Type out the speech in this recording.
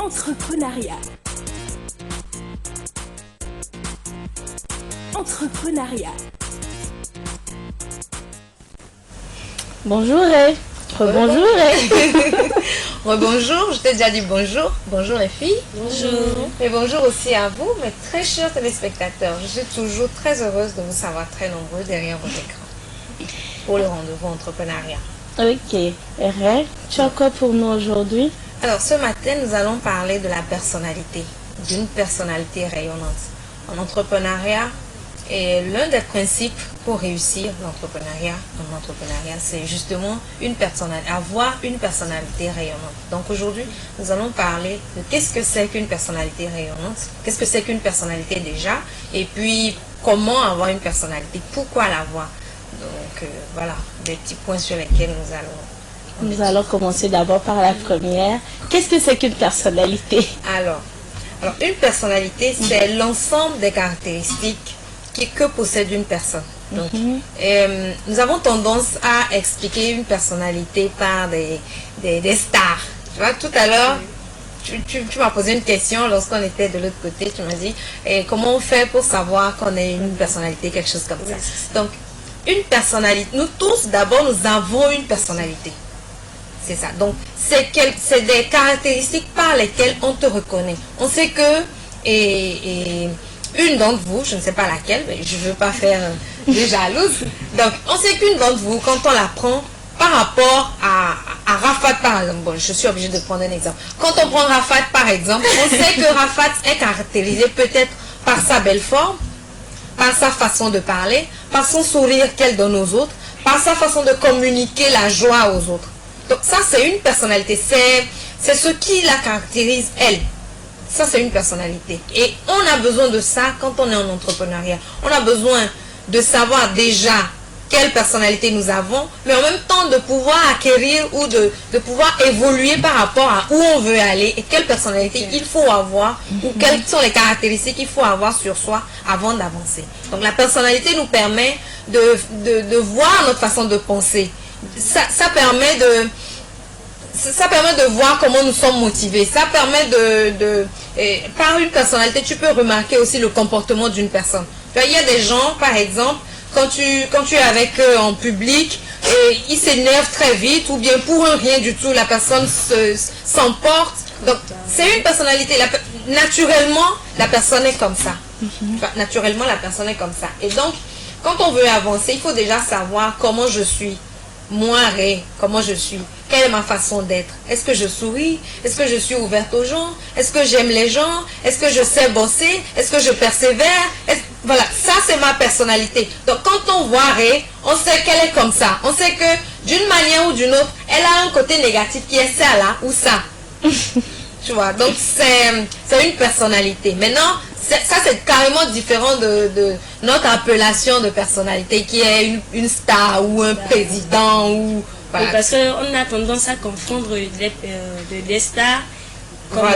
Entrepreneuriat. Entrepreneuriat. Bonjour Ray. Rebonjour Ray. Rebonjour, je t'ai déjà dit bonjour. Bonjour les filles. Bonjour. Et bonjour aussi à vous, mes très chers téléspectateurs. Je suis toujours très heureuse de vous savoir très nombreux derrière vos écrans pour le rendez-vous entrepreneuriat. Ok. Ray, tu as quoi pour nous aujourd'hui? Alors ce matin, nous allons parler de la personnalité, d'une personnalité rayonnante. En entrepreneuriat, et l'un des principes pour réussir l'entrepreneuriat, c'est justement avoir une personnalité rayonnante. Donc aujourd'hui, nous allons parler de qu'est-ce que c'est qu'une personnalité rayonnante, qu'est-ce que c'est qu'une personnalité déjà, et puis comment avoir une personnalité, pourquoi l'avoir. Donc voilà, des petits points sur lesquels Nous allons commencer d'abord par la première. Qu'est-ce que c'est qu'une personnalité? Alors, une personnalité, c'est l'ensemble des caractéristiques que possède une personne. Donc, nous avons tendance à expliquer une personnalité par des stars. Tu vois, tout à l'heure, tu m'as posé une question lorsqu'on était de l'autre côté. Tu m'as dit, comment on fait pour savoir qu'on est une personnalité, quelque chose comme ça. Donc, une personnalité, nous tous, d'abord, nous avons une personnalité. C'est ça. Donc, c'est des caractéristiques par lesquelles on te reconnaît. On sait que, une d'entre vous, je ne sais pas laquelle, mais je ne veux pas faire des jalouses. Donc, on sait qu'une d'entre vous, quand on la prend par rapport à Rafat, par exemple, bon, je suis obligée de prendre un exemple. Quand on prend Rafat, par exemple, on sait que Rafat est caractérisé peut-être par sa belle forme, par sa façon de parler, par son sourire qu'elle donne aux autres, par sa façon de communiquer la joie aux autres. Donc, ça, c'est une personnalité. C'est ce qui la caractérise, elle. Ça, c'est une personnalité. Et on a besoin de ça quand on est en entrepreneuriat. On a besoin de savoir déjà quelle personnalité nous avons, mais en même temps de pouvoir acquérir ou de pouvoir évoluer par rapport à où on veut aller et quelle personnalité il faut avoir ou quelles sont les caractéristiques qu'il faut avoir sur soi avant d'avancer. Donc, la personnalité nous permet de voir notre façon de penser. Ça permet de voir comment nous sommes motivés. Ça permet par une personnalité, tu peux remarquer aussi le comportement d'une personne. Il y a des gens, par exemple, quand tu es avec eux en public, ils s'énervent très vite ou bien pour un rien du tout, la personne s'emporte. Donc, c'est une personnalité. Naturellement, la personne est comme ça. Naturellement, la personne est comme ça. Et donc, quand on veut avancer, il faut déjà savoir comment je suis. Moi, Ray, comment je suis? Quelle est ma façon d'être? Est-ce que je souris? Est-ce que je suis ouverte aux gens? Est-ce que j'aime les gens? Est-ce que je sais bosser? Est-ce que je persévère? Voilà, ça c'est ma personnalité. Donc quand on voit Ray, on sait qu'elle est comme ça. On sait que d'une manière ou d'une autre, elle a un côté négatif qui est ça là ou ça. Tu vois, donc c'est une personnalité. Maintenant, ça c'est carrément différent de notre appellation de personnalité qui est une star ou un président ou voilà. Parce qu'on a tendance à confondre des stars comme